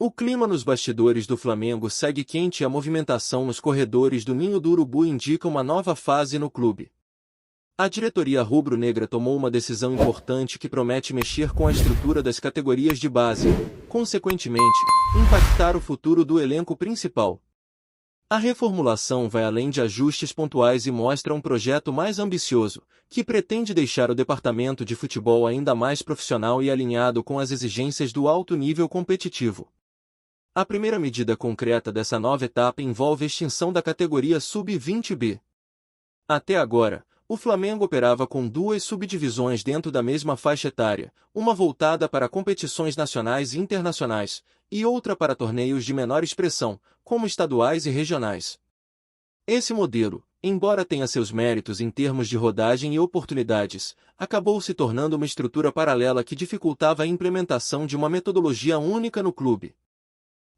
O clima nos bastidores do Flamengo segue quente e a movimentação nos corredores do Ninho do Urubu indica uma nova fase no clube. A diretoria rubro-negra tomou uma decisão importante que promete mexer com a estrutura das categorias de base, consequentemente, impactar o futuro do elenco principal. A reformulação vai além de ajustes pontuais e mostra um projeto mais ambicioso, que pretende deixar o departamento de futebol ainda mais profissional e alinhado com as exigências do alto nível competitivo. A primeira medida concreta dessa nova etapa envolve a extinção da categoria Sub-20B. Até agora, o Flamengo operava com duas subdivisões dentro da mesma faixa etária, uma voltada para competições nacionais e internacionais, e outra para torneios de menor expressão, como estaduais e regionais. Esse modelo, embora tenha seus méritos em termos de rodagem e oportunidades, acabou se tornando uma estrutura paralela que dificultava a implementação de uma metodologia única no clube.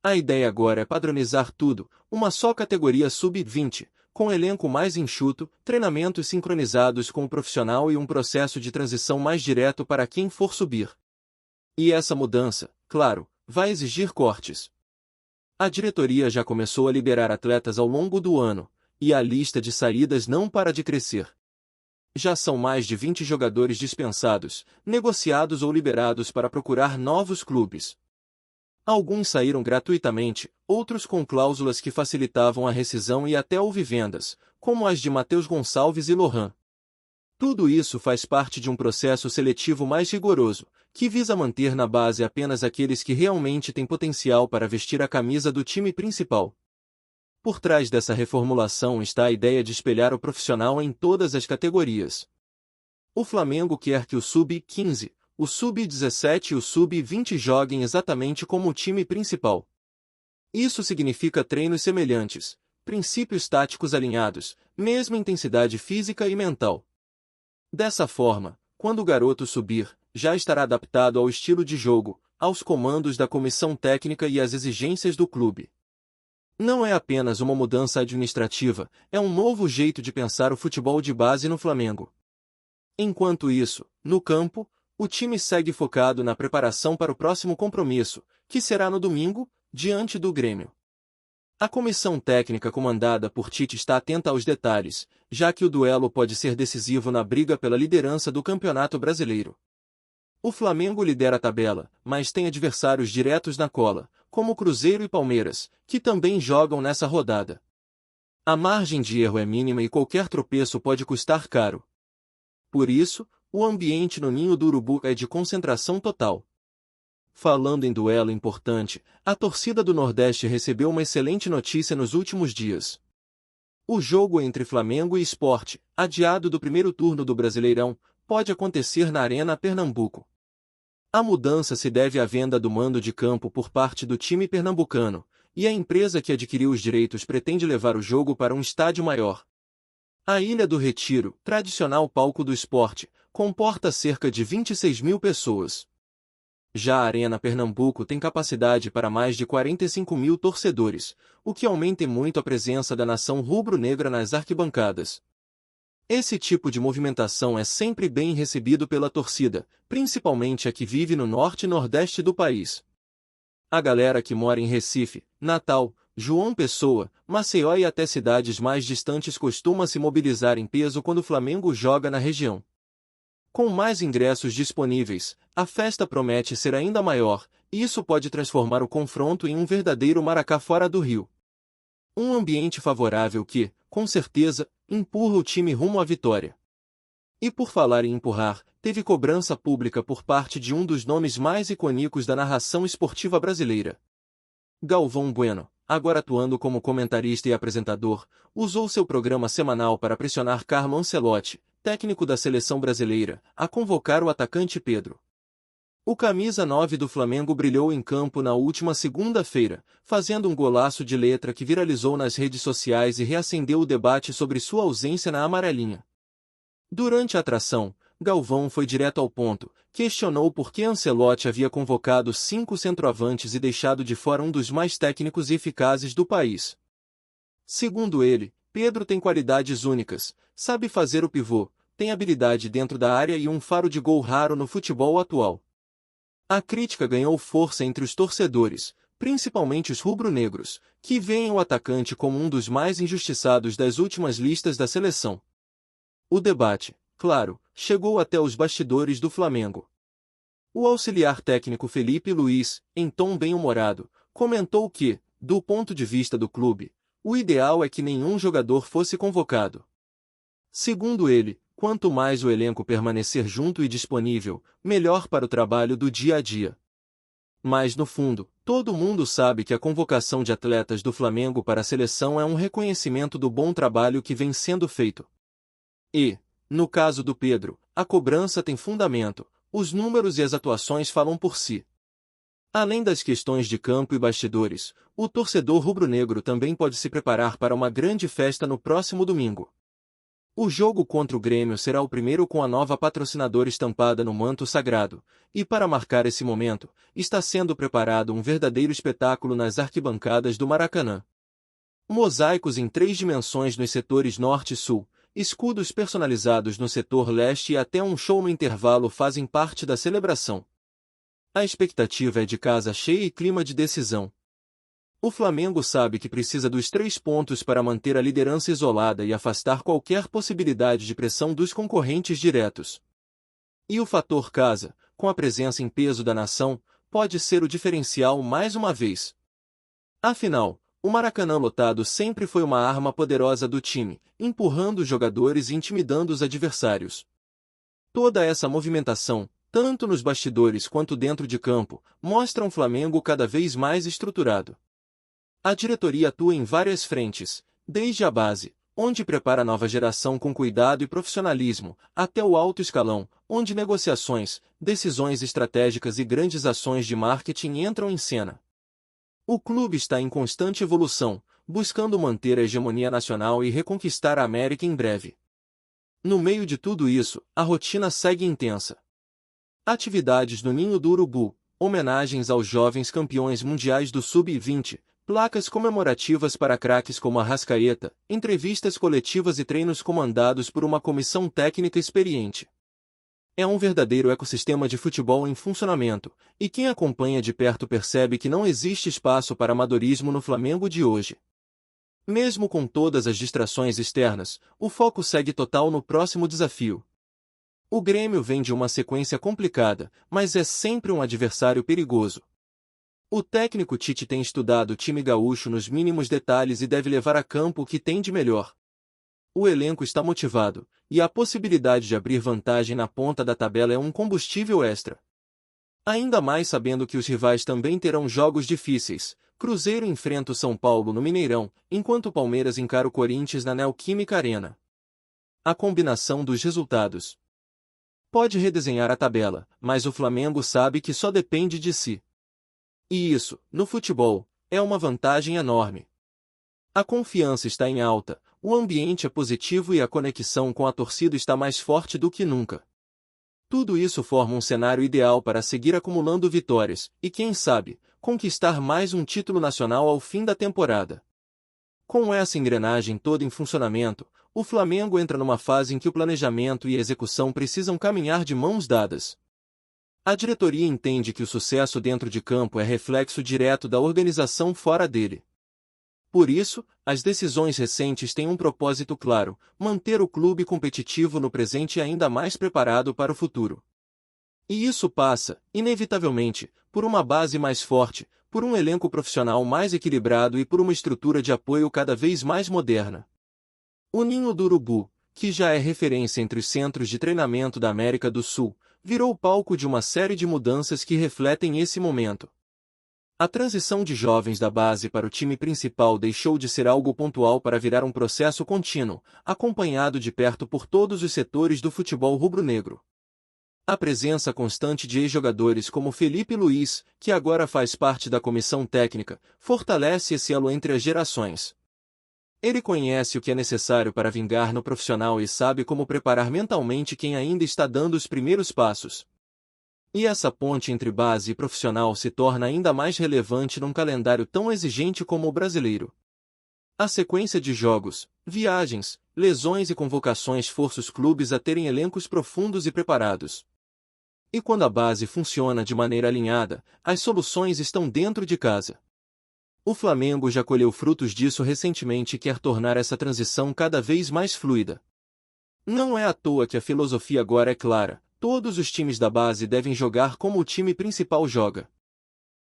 A ideia agora é padronizar tudo, uma só categoria Sub-20, com elenco mais enxuto, treinamentos sincronizados com o profissional e um processo de transição mais direto para quem for subir. E essa mudança, claro, vai exigir cortes. A diretoria já começou a liberar atletas ao longo do ano, e a lista de saídas não para de crescer. Já são mais de 20 jogadores dispensados, negociados ou liberados para procurar novos clubes. Alguns saíram gratuitamente, outros com cláusulas que facilitavam a rescisão e até houve vendas, como as de Matheus Gonçalves e Lohan. Tudo isso faz parte de um processo seletivo mais rigoroso, que visa manter na base apenas aqueles que realmente têm potencial para vestir a camisa do time principal. Por trás dessa reformulação está a ideia de espelhar o profissional em todas as categorias. O Flamengo quer que o Sub-15, o Sub-17 e o Sub-20 joguem exatamente como o time principal. Isso significa treinos semelhantes, princípios táticos alinhados, mesma intensidade física e mental. Dessa forma, quando o garoto subir, já estará adaptado ao estilo de jogo, aos comandos da comissão técnica e às exigências do clube. Não é apenas uma mudança administrativa, é um novo jeito de pensar o futebol de base no Flamengo. Enquanto isso, no campo, o time segue focado na preparação para o próximo compromisso, que será no domingo, diante do Grêmio. A comissão técnica comandada por Tite está atenta aos detalhes, já que o duelo pode ser decisivo na briga pela liderança do Campeonato Brasileiro. O Flamengo lidera a tabela, mas tem adversários diretos na cola, como Cruzeiro e Palmeiras, que também jogam nessa rodada. A margem de erro é mínima e qualquer tropeço pode custar caro. Por isso, o ambiente no Ninho do Urubu é de concentração total. Falando em duelo importante, a torcida do Nordeste recebeu uma excelente notícia nos últimos dias. O jogo entre Flamengo e Sport, adiado do primeiro turno do Brasileirão, pode acontecer na Arena Pernambuco. A mudança se deve à venda do mando de campo por parte do time pernambucano, e a empresa que adquiriu os direitos pretende levar o jogo para um estádio maior. A Ilha do Retiro, tradicional palco do Sport, comporta cerca de 26 mil pessoas. Já a Arena Pernambuco tem capacidade para mais de 45 mil torcedores, o que aumenta muito a presença da nação rubro-negra nas arquibancadas. Esse tipo de movimentação é sempre bem recebido pela torcida, principalmente a que vive no norte e nordeste do país. A galera que mora em Recife, Natal, João Pessoa, Maceió e até cidades mais distantes costuma se mobilizar em peso quando o Flamengo joga na região. Com mais ingressos disponíveis, a festa promete ser ainda maior, e isso pode transformar o confronto em um verdadeiro Maracá fora do Rio. Um ambiente favorável que, com certeza, empurra o time rumo à vitória. E por falar em empurrar, teve cobrança pública por parte de um dos nomes mais icônicos da narração esportiva brasileira. Galvão Bueno, agora atuando como comentarista e apresentador, usou seu programa semanal para pressionar Carlo Ancelotti, técnico da seleção brasileira, a convocar o atacante Pedro. O camisa 9 do Flamengo brilhou em campo na última segunda-feira, fazendo um golaço de letra que viralizou nas redes sociais e reacendeu o debate sobre sua ausência na amarelinha. Durante a atração, Galvão foi direto ao ponto, questionou por que Ancelotti havia convocado 5 centroavantes e deixado de fora um dos mais técnicos e eficazes do país. Segundo ele, Pedro tem qualidades únicas, sabe fazer o pivô, tem habilidade dentro da área e um faro de gol raro no futebol atual. A crítica ganhou força entre os torcedores, principalmente os rubro-negros, que veem o atacante como um dos mais injustiçados das últimas listas da seleção. O debate, claro, chegou até os bastidores do Flamengo. O auxiliar técnico Felipe Luiz, em tom bem-humorado, comentou que, do ponto de vista do clube, o ideal é que nenhum jogador fosse convocado. Segundo ele, quanto mais o elenco permanecer junto e disponível, melhor para o trabalho do dia a dia. Mas no fundo, todo mundo sabe que a convocação de atletas do Flamengo para a seleção é um reconhecimento do bom trabalho que vem sendo feito. E, no caso do Pedro, a cobrança tem fundamento, os números e as atuações falam por si. Além das questões de campo e bastidores, o torcedor rubro-negro também pode se preparar para uma grande festa no próximo domingo. O jogo contra o Grêmio será o primeiro com a nova patrocinadora estampada no manto sagrado, e para marcar esse momento, está sendo preparado um verdadeiro espetáculo nas arquibancadas do Maracanã. Mosaicos em 3 dimensões nos setores norte e sul, escudos personalizados no setor leste e até um show no intervalo fazem parte da celebração. A expectativa é de casa cheia e clima de decisão. O Flamengo sabe que precisa dos 3 pontos para manter a liderança isolada e afastar qualquer possibilidade de pressão dos concorrentes diretos. E o fator casa, com a presença em peso da nação, pode ser o diferencial mais uma vez. Afinal, o Maracanã lotado sempre foi uma arma poderosa do time, empurrando os jogadores e intimidando os adversários. Toda essa movimentação, tanto nos bastidores quanto dentro de campo, mostra um Flamengo cada vez mais estruturado. A diretoria atua em várias frentes, desde a base, onde prepara a nova geração com cuidado e profissionalismo, até o alto escalão, onde negociações, decisões estratégicas e grandes ações de marketing entram em cena. O clube está em constante evolução, buscando manter a hegemonia nacional e reconquistar a América em breve. No meio de tudo isso, a rotina segue intensa. Atividades no Ninho do Urubu, homenagens aos jovens campeões mundiais do Sub-20, placas comemorativas para craques como Arrascaeta, entrevistas coletivas e treinos comandados por uma comissão técnica experiente. É um verdadeiro ecossistema de futebol em funcionamento, e quem acompanha de perto percebe que não existe espaço para amadorismo no Flamengo de hoje. Mesmo com todas as distrações externas, o foco segue total no próximo desafio. O Grêmio vem de uma sequência complicada, mas é sempre um adversário perigoso. O técnico Tite tem estudado o time gaúcho nos mínimos detalhes e deve levar a campo o que tem de melhor. O elenco está motivado, e a possibilidade de abrir vantagem na ponta da tabela é um combustível extra. Ainda mais sabendo que os rivais também terão jogos difíceis. Cruzeiro enfrenta o São Paulo no Mineirão, enquanto o Palmeiras encara o Corinthians na Neoquímica Arena. A combinação dos resultados pode redesenhar a tabela, mas o Flamengo sabe que só depende de si. E isso, no futebol, é uma vantagem enorme. A confiança está em alta, o ambiente é positivo e a conexão com a torcida está mais forte do que nunca. Tudo isso forma um cenário ideal para seguir acumulando vitórias, e quem sabe, conquistar mais um título nacional ao fim da temporada. Com essa engrenagem toda em funcionamento, o Flamengo entra numa fase em que o planejamento e a execução precisam caminhar de mãos dadas. A diretoria entende que o sucesso dentro de campo é reflexo direto da organização fora dele. Por isso, as decisões recentes têm um propósito claro: manter o clube competitivo no presente e ainda mais preparado para o futuro. E isso passa, inevitavelmente, por uma base mais forte, por um elenco profissional mais equilibrado e por uma estrutura de apoio cada vez mais moderna. O Ninho do Urubu, que já é referência entre os centros de treinamento da América do Sul, virou palco de uma série de mudanças que refletem esse momento. A transição de jovens da base para o time principal deixou de ser algo pontual para virar um processo contínuo, acompanhado de perto por todos os setores do futebol rubro-negro. A presença constante de ex-jogadores como Felipe Luiz, que agora faz parte da comissão técnica, fortalece esse elo entre as gerações. Ele conhece o que é necessário para vingar no profissional e sabe como preparar mentalmente quem ainda está dando os primeiros passos. E essa ponte entre base e profissional se torna ainda mais relevante num calendário tão exigente como o brasileiro. A sequência de jogos, viagens, lesões e convocações força os clubes a terem elencos profundos e preparados. E quando a base funciona de maneira alinhada, as soluções estão dentro de casa. O Flamengo já colheu frutos disso recentemente e quer tornar essa transição cada vez mais fluida. Não é à toa que a filosofia agora é clara: todos os times da base devem jogar como o time principal joga.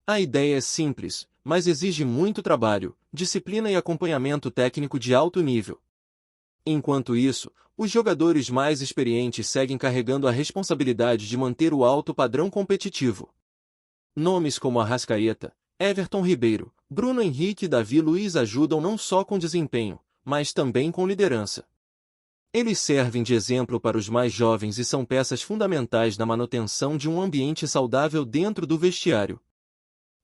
A ideia é simples, mas exige muito trabalho, disciplina e acompanhamento técnico de alto nível. Enquanto isso, os jogadores mais experientes seguem carregando a responsabilidade de manter o alto padrão competitivo. Nomes como Arrascaeta, Everton Ribeiro, Bruno Henrique e Davi Luiz ajudam não só com desempenho, mas também com liderança. Eles servem de exemplo para os mais jovens e são peças fundamentais na manutenção de um ambiente saudável dentro do vestiário.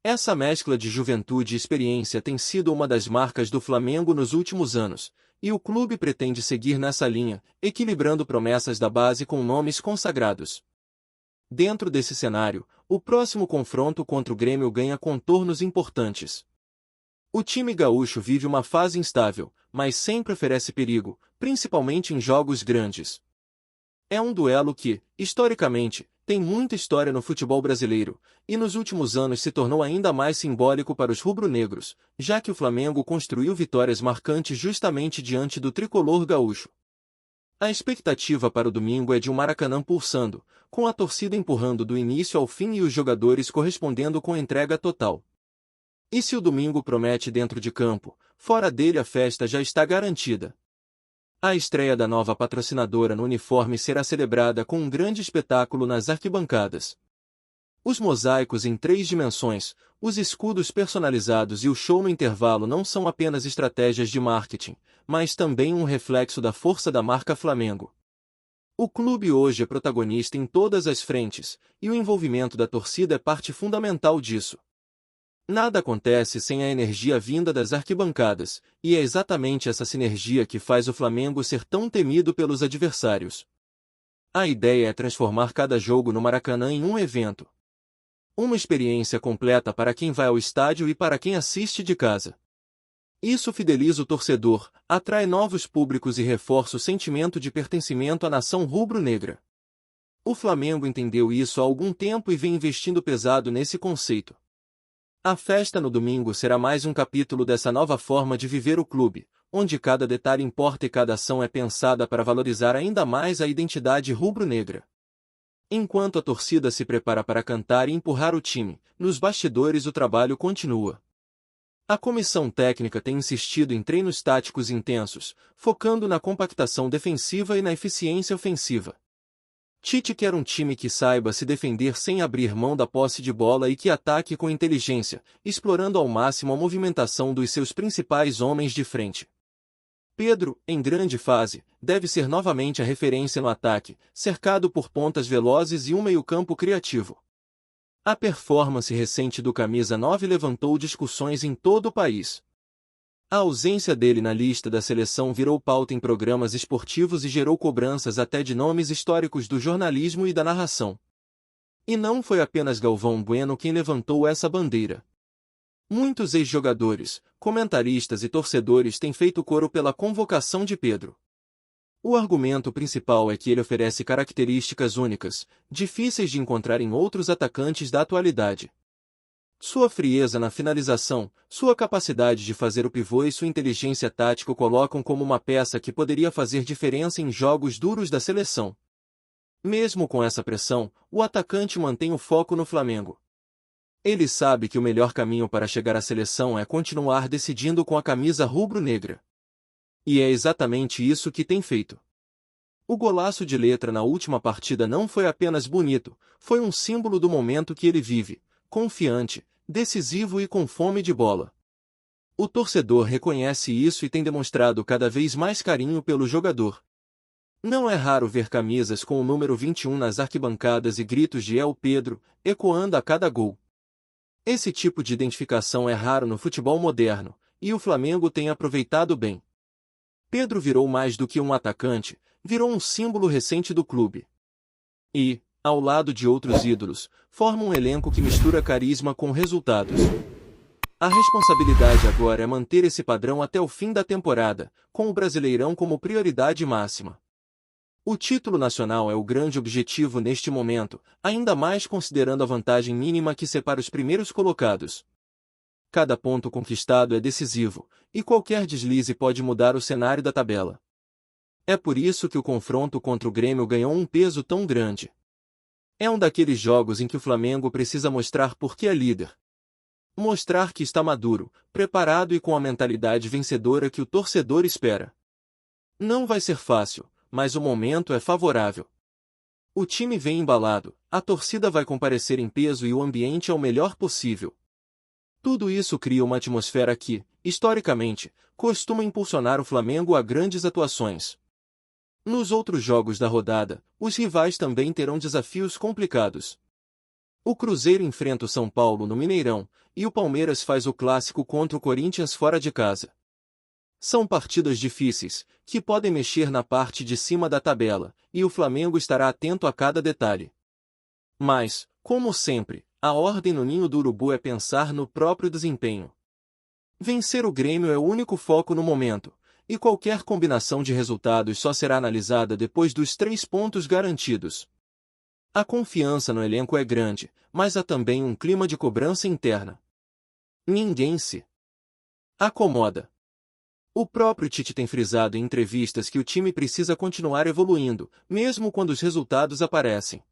Essa mescla de juventude e experiência tem sido uma das marcas do Flamengo nos últimos anos, e o clube pretende seguir nessa linha, equilibrando promessas da base com nomes consagrados. Dentro desse cenário, o próximo confronto contra o Grêmio ganha contornos importantes. O time gaúcho vive uma fase instável, mas sempre oferece perigo, principalmente em jogos grandes. É um duelo que, historicamente, tem muita história no futebol brasileiro, e nos últimos anos se tornou ainda mais simbólico para os rubro-negros, já que o Flamengo construiu vitórias marcantes justamente diante do tricolor gaúcho. A expectativa para o domingo é de um Maracanã pulsando, com a torcida empurrando do início ao fim e os jogadores correspondendo com entrega total. E se o domingo promete dentro de campo, fora dele a festa já está garantida. A estreia da nova patrocinadora no uniforme será celebrada com um grande espetáculo nas arquibancadas. Os mosaicos em 3 dimensões, os escudos personalizados e o show no intervalo não são apenas estratégias de marketing, mas também um reflexo da força da marca Flamengo. O clube hoje é protagonista em todas as frentes, e o envolvimento da torcida é parte fundamental disso. Nada acontece sem a energia vinda das arquibancadas, e é exatamente essa sinergia que faz o Flamengo ser tão temido pelos adversários. A ideia é transformar cada jogo no Maracanã em um evento. Uma experiência completa para quem vai ao estádio e para quem assiste de casa. Isso fideliza o torcedor, atrai novos públicos e reforça o sentimento de pertencimento à nação rubro-negra. O Flamengo entendeu isso há algum tempo e vem investindo pesado nesse conceito. A festa no domingo será mais um capítulo dessa nova forma de viver o clube, onde cada detalhe importa e cada ação é pensada para valorizar ainda mais a identidade rubro-negra. Enquanto a torcida se prepara para cantar e empurrar o time, nos bastidores o trabalho continua. A comissão técnica tem insistido em treinos táticos intensos, focando na compactação defensiva e na eficiência ofensiva. Tite quer um time que saiba se defender sem abrir mão da posse de bola e que ataque com inteligência, explorando ao máximo a movimentação dos seus principais homens de frente. Pedro, em grande fase, deve ser novamente a referência no ataque, cercado por pontas velozes e um meio-campo criativo. A performance recente do camisa 9 levantou discussões em todo o país. A ausência dele na lista da seleção virou pauta em programas esportivos e gerou cobranças até de nomes históricos do jornalismo e da narração. E não foi apenas Galvão Bueno quem levantou essa bandeira. Muitos ex-jogadores, comentaristas e torcedores têm feito coro pela convocação de Pedro. O argumento principal é que ele oferece características únicas, difíceis de encontrar em outros atacantes da atualidade. Sua frieza na finalização, sua capacidade de fazer o pivô e sua inteligência tática o colocam como uma peça que poderia fazer diferença em jogos duros da seleção. Mesmo com essa pressão, o atacante mantém o foco no Flamengo. Ele sabe que o melhor caminho para chegar à seleção é continuar decidindo com a camisa rubro-negra. E é exatamente isso que tem feito. O golaço de letra na última partida não foi apenas bonito, foi um símbolo do momento que ele vive, confiante, decisivo e com fome de bola. O torcedor reconhece isso e tem demonstrado cada vez mais carinho pelo jogador. Não é raro ver camisas com o número 21 nas arquibancadas e gritos de El Pedro, ecoando a cada gol. Esse tipo de identificação é raro no futebol moderno, e o Flamengo tem aproveitado bem. Pedro virou mais do que um atacante, virou um símbolo recente do clube. E, ao lado de outros ídolos, forma um elenco que mistura carisma com resultados. A responsabilidade agora é manter esse padrão até o fim da temporada, com o Brasileirão como prioridade máxima. O título nacional é o grande objetivo neste momento, ainda mais considerando a vantagem mínima que separa os primeiros colocados. Cada ponto conquistado é decisivo, e qualquer deslize pode mudar o cenário da tabela. É por isso que o confronto contra o Grêmio ganhou um peso tão grande. É um daqueles jogos em que o Flamengo precisa mostrar por que é líder. Mostrar que está maduro, preparado e com a mentalidade vencedora que o torcedor espera. Não vai ser fácil, mas o momento é favorável. O time vem embalado, a torcida vai comparecer em peso e o ambiente é o melhor possível. Tudo isso cria uma atmosfera que, historicamente, costuma impulsionar o Flamengo a grandes atuações. Nos outros jogos da rodada, os rivais também terão desafios complicados. O Cruzeiro enfrenta o São Paulo no Mineirão, e o Palmeiras faz o clássico contra o Corinthians fora de casa. São partidas difíceis, que podem mexer na parte de cima da tabela, e o Flamengo estará atento a cada detalhe. Mas, como sempre, a ordem no ninho do urubu é pensar no próprio desempenho. Vencer o Grêmio é o único foco no momento, e qualquer combinação de resultados só será analisada depois dos 3 pontos garantidos. A confiança no elenco é grande, mas há também um clima de cobrança interna. Ninguém se acomoda. O próprio Tite tem frisado em entrevistas que o time precisa continuar evoluindo, mesmo quando os resultados aparecem.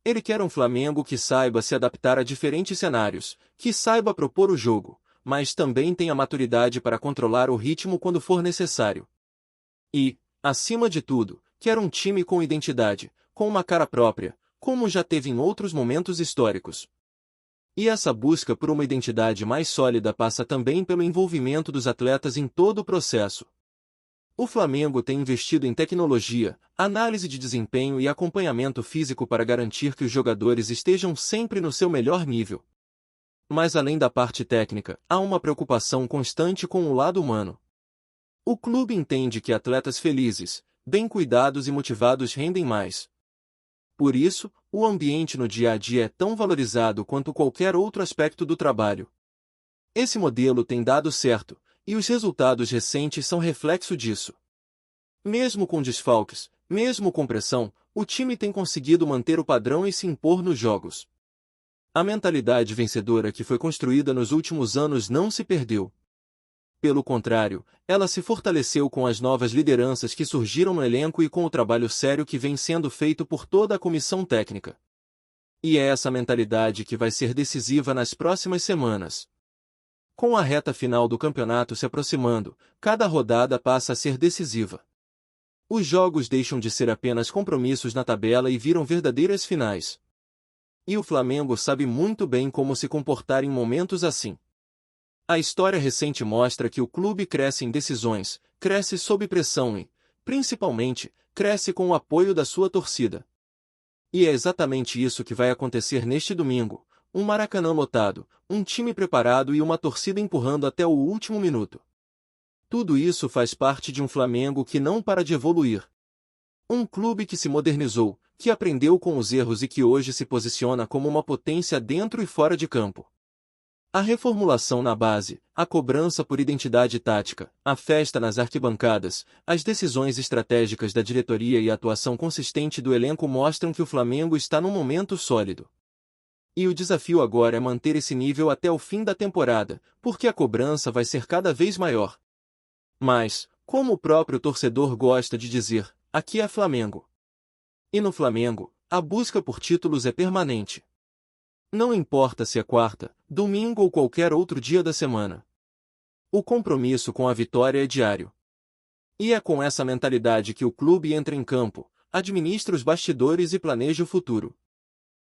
Ele quer um Flamengo que saiba se adaptar a diferentes cenários, que saiba propor o jogo, mas também tenha maturidade para controlar o ritmo quando for necessário. E, acima de tudo, quer um time com identidade, com uma cara própria, como já teve em outros momentos históricos. E essa busca por uma identidade mais sólida passa também pelo envolvimento dos atletas em todo o processo. O Flamengo tem investido em tecnologia, análise de desempenho e acompanhamento físico para garantir que os jogadores estejam sempre no seu melhor nível. Mas além da parte técnica, há uma preocupação constante com o lado humano. O clube entende que atletas felizes, bem cuidados e motivados rendem mais. Por isso, o ambiente no dia a dia é tão valorizado quanto qualquer outro aspecto do trabalho. Esse modelo tem dado certo, e os resultados recentes são reflexo disso. Mesmo com desfalques, mesmo com pressão, o time tem conseguido manter o padrão e se impor nos jogos. A mentalidade vencedora que foi construída nos últimos anos não se perdeu. Pelo contrário, ela se fortaleceu com as novas lideranças que surgiram no elenco e com o trabalho sério que vem sendo feito por toda a comissão técnica. E é essa mentalidade que vai ser decisiva nas próximas semanas. Com a reta final do campeonato se aproximando, cada rodada passa a ser decisiva. Os jogos deixam de ser apenas compromissos na tabela e viram verdadeiras finais. E o Flamengo sabe muito bem como se comportar em momentos assim. A história recente mostra que o clube cresce em decisões, cresce sob pressão e, principalmente, cresce com o apoio da sua torcida. E é exatamente isso que vai acontecer neste domingo, um Maracanã lotado, um time preparado e uma torcida empurrando até o último minuto. Tudo isso faz parte de um Flamengo que não para de evoluir. Um clube que se modernizou, que aprendeu com os erros e que hoje se posiciona como uma potência dentro e fora de campo. A reformulação na base, a cobrança por identidade tática, a festa nas arquibancadas, as decisões estratégicas da diretoria e a atuação consistente do elenco mostram que o Flamengo está num momento sólido. E o desafio agora é manter esse nível até o fim da temporada, porque a cobrança vai ser cada vez maior. Mas, como o próprio torcedor gosta de dizer, aqui é Flamengo. E no Flamengo, a busca por títulos é permanente. Não importa se é quarta, domingo ou qualquer outro dia da semana. O compromisso com a vitória é diário. E é com essa mentalidade que o clube entra em campo, administra os bastidores e planeja o futuro.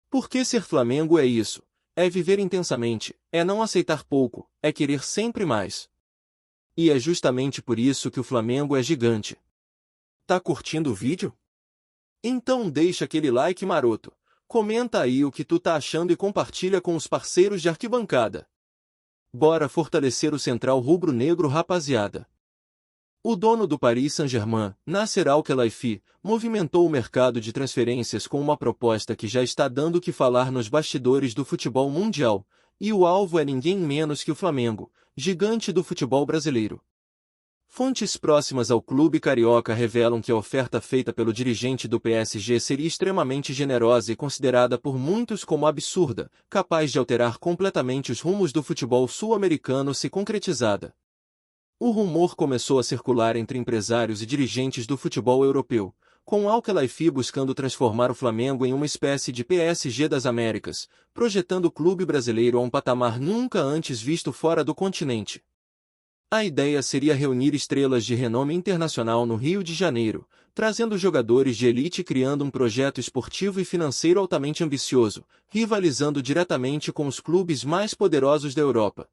Porque ser Flamengo é isso, é viver intensamente, é não aceitar pouco, é querer sempre mais. E é justamente por isso que o Flamengo é gigante. Tá curtindo o vídeo? Então deixa aquele like maroto. Comenta aí o que tu tá achando e compartilha com os parceiros de arquibancada. Bora fortalecer o central rubro-negro, rapaziada. O dono do Paris Saint-Germain, Nasser Al-Khelaifi, movimentou o mercado de transferências com uma proposta que já está dando o que falar nos bastidores do futebol mundial, e o alvo é ninguém menos que o Flamengo, gigante do futebol brasileiro. Fontes próximas ao clube carioca revelam que a oferta feita pelo dirigente do PSG seria extremamente generosa e considerada por muitos como absurda, capaz de alterar completamente os rumos do futebol sul-americano se concretizada. O rumor começou a circular entre empresários e dirigentes do futebol europeu, com Al-Khelaifi buscando transformar o Flamengo em uma espécie de PSG das Américas, projetando o clube brasileiro a um patamar nunca antes visto fora do continente. A ideia seria reunir estrelas de renome internacional no Rio de Janeiro, trazendo jogadores de elite e criando um projeto esportivo e financeiro altamente ambicioso, rivalizando diretamente com os clubes mais poderosos da Europa.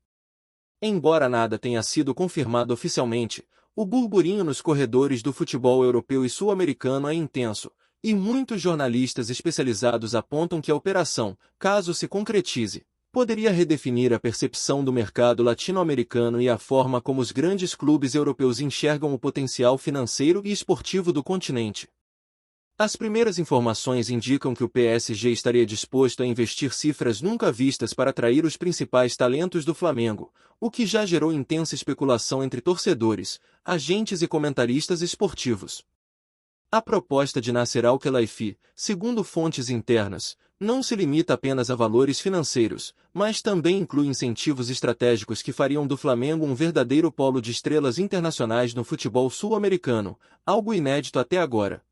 Embora nada tenha sido confirmado oficialmente, o burburinho nos corredores do futebol europeu e sul-americano é intenso, e muitos jornalistas especializados apontam que a operação, caso se concretize, poderia redefinir a percepção do mercado latino-americano e a forma como os grandes clubes europeus enxergam o potencial financeiro e esportivo do continente. As primeiras informações indicam que o PSG estaria disposto a investir cifras nunca vistas para atrair os principais talentos do Flamengo, o que já gerou intensa especulação entre torcedores, agentes e comentaristas esportivos. A proposta de Nasser Al-Khelaifi, segundo fontes internas, não se limita apenas a valores financeiros, mas também inclui incentivos estratégicos que fariam do Flamengo um verdadeiro polo de estrelas internacionais no futebol sul-americano, algo inédito até agora.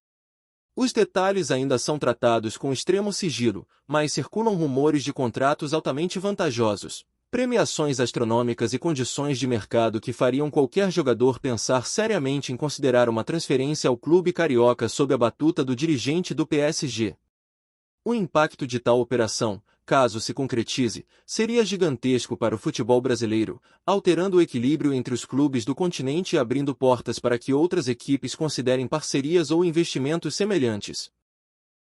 Os detalhes ainda são tratados com extremo sigilo, mas circulam rumores de contratos altamente vantajosos, premiações astronômicas e condições de mercado que fariam qualquer jogador pensar seriamente em considerar uma transferência ao clube carioca sob a batuta do dirigente do PSG. O impacto de tal operação, caso se concretize, seria gigantesco para o futebol brasileiro, alterando o equilíbrio entre os clubes do continente e abrindo portas para que outras equipes considerem parcerias ou investimentos semelhantes.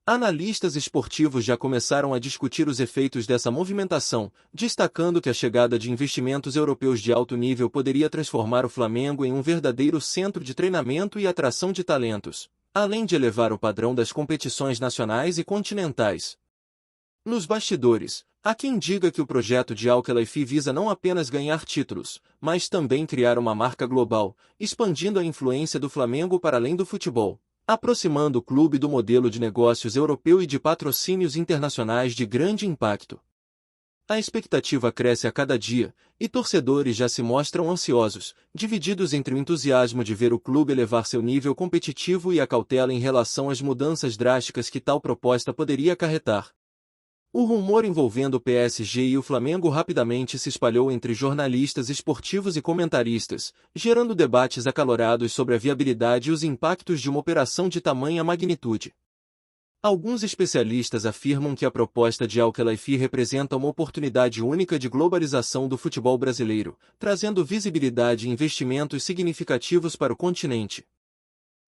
Analistas esportivos já começaram a discutir os efeitos dessa movimentação, destacando que a chegada de investimentos europeus de alto nível poderia transformar o Flamengo em um verdadeiro centro de treinamento e atração de talentos, além de elevar o padrão das competições nacionais e continentais. Nos bastidores, há quem diga que o projeto de Al-Khelaifi visa não apenas ganhar títulos, mas também criar uma marca global, expandindo a influência do Flamengo para além do futebol, aproximando o clube do modelo de negócios europeu e de patrocínios internacionais de grande impacto. A expectativa cresce a cada dia, e torcedores já se mostram ansiosos, divididos entre o entusiasmo de ver o clube elevar seu nível competitivo e a cautela em relação às mudanças drásticas que tal proposta poderia acarretar. O rumor envolvendo o PSG e o Flamengo rapidamente se espalhou entre jornalistas esportivos e comentaristas, gerando debates acalorados sobre a viabilidade e os impactos de uma operação de tamanha magnitude. Alguns especialistas afirmam que a proposta de Al-Khelaifi representa uma oportunidade única de globalização do futebol brasileiro, trazendo visibilidade e investimentos significativos para o continente.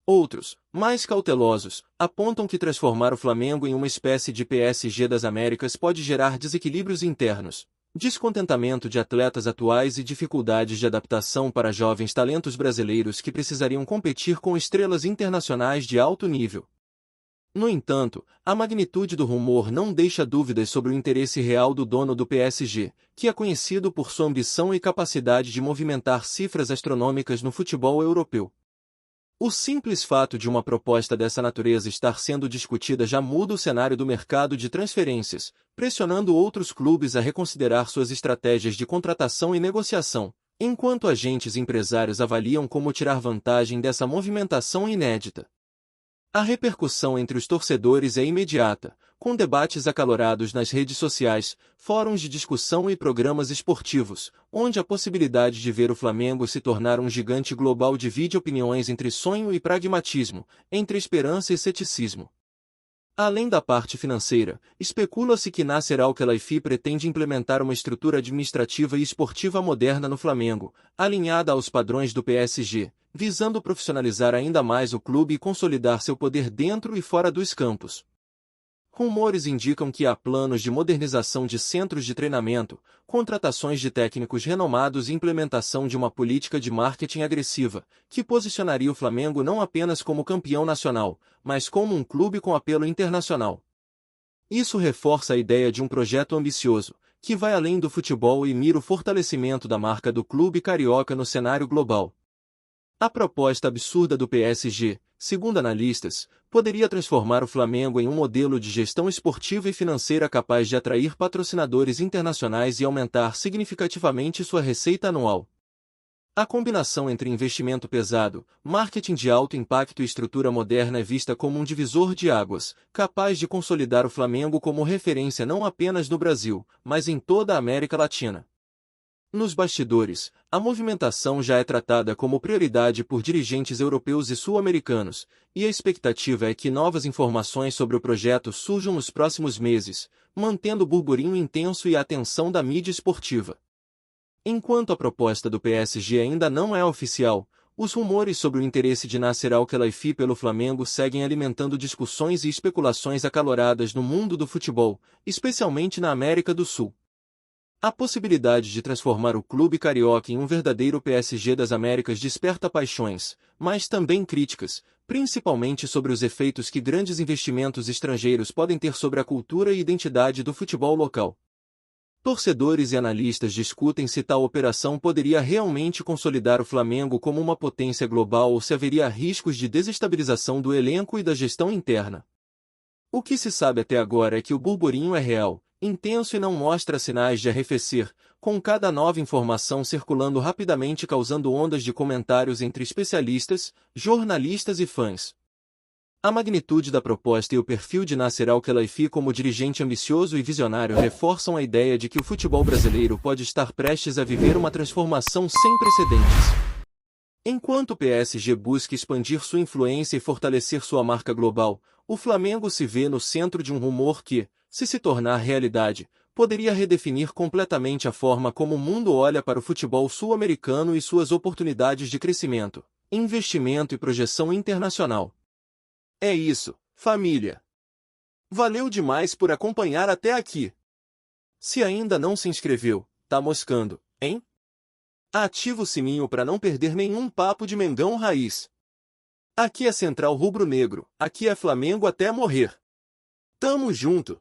Outros, mais cautelosos, apontam que transformar o Flamengo em uma espécie de PSG das Américas pode gerar desequilíbrios internos, descontentamento de atletas atuais e dificuldades de adaptação para jovens talentos brasileiros que precisariam competir com estrelas internacionais de alto nível. No entanto, a magnitude do rumor não deixa dúvidas sobre o interesse real do dono do PSG, que é conhecido por sua ambição e capacidade de movimentar cifras astronômicas no futebol europeu. O simples fato de uma proposta dessa natureza estar sendo discutida já muda o cenário do mercado de transferências, pressionando outros clubes a reconsiderar suas estratégias de contratação e negociação, enquanto agentes empresários avaliam como tirar vantagem dessa movimentação inédita. A repercussão entre os torcedores é imediata, com debates acalorados nas redes sociais, fóruns de discussão e programas esportivos, onde a possibilidade de ver o Flamengo se tornar um gigante global divide opiniões entre sonho e pragmatismo, entre esperança e ceticismo. Além da parte financeira, especula-se que Nasser Al-Khelaifi pretende implementar uma estrutura administrativa e esportiva moderna no Flamengo, alinhada aos padrões do PSG, visando profissionalizar ainda mais o clube e consolidar seu poder dentro e fora dos campos. Rumores indicam que há planos de modernização de centros de treinamento, contratações de técnicos renomados e implementação de uma política de marketing agressiva, que posicionaria o Flamengo não apenas como campeão nacional, mas como um clube com apelo internacional. Isso reforça a ideia de um projeto ambicioso, que vai além do futebol e mira o fortalecimento da marca do clube carioca no cenário global. A proposta absurda do PSG, segundo analistas, poderia transformar o Flamengo em um modelo de gestão esportiva e financeira capaz de atrair patrocinadores internacionais e aumentar significativamente sua receita anual. A combinação entre investimento pesado, marketing de alto impacto e estrutura moderna é vista como um divisor de águas, capaz de consolidar o Flamengo como referência não apenas no Brasil, mas em toda a América Latina. Nos bastidores, a movimentação já é tratada como prioridade por dirigentes europeus e sul-americanos, e a expectativa é que novas informações sobre o projeto surjam nos próximos meses, mantendo o burburinho intenso e a atenção da mídia esportiva. Enquanto a proposta do PSG ainda não é oficial, os rumores sobre o interesse de Nasser Al-Khelaifi pelo Flamengo seguem alimentando discussões e especulações acaloradas no mundo do futebol, especialmente na América do Sul. A possibilidade de transformar o clube carioca em um verdadeiro PSG das Américas desperta paixões, mas também críticas, principalmente sobre os efeitos que grandes investimentos estrangeiros podem ter sobre a cultura e identidade do futebol local. Torcedores e analistas discutem se tal operação poderia realmente consolidar o Flamengo como uma potência global ou se haveria riscos de desestabilização do elenco e da gestão interna. O que se sabe até agora é que o burburinho é real, intenso e não mostra sinais de arrefecer, com cada nova informação circulando rapidamente causando ondas de comentários entre especialistas, jornalistas e fãs. A magnitude da proposta e o perfil de Nasser Al-Khelaifi como dirigente ambicioso e visionário reforçam a ideia de que o futebol brasileiro pode estar prestes a viver uma transformação sem precedentes. Enquanto o PSG busca expandir sua influência e fortalecer sua marca global, o Flamengo se vê no centro de um rumor que, se tornar realidade, poderia redefinir completamente a forma como o mundo olha para o futebol sul-americano e suas oportunidades de crescimento, investimento e projeção internacional. É isso, família. Valeu demais por acompanhar até aqui. Se ainda não se inscreveu, tá moscando, hein? Ativa o sininho para não perder nenhum papo de Mengão Raiz. Aqui é Central Rubro Negro, aqui é Flamengo até morrer. Tamo junto!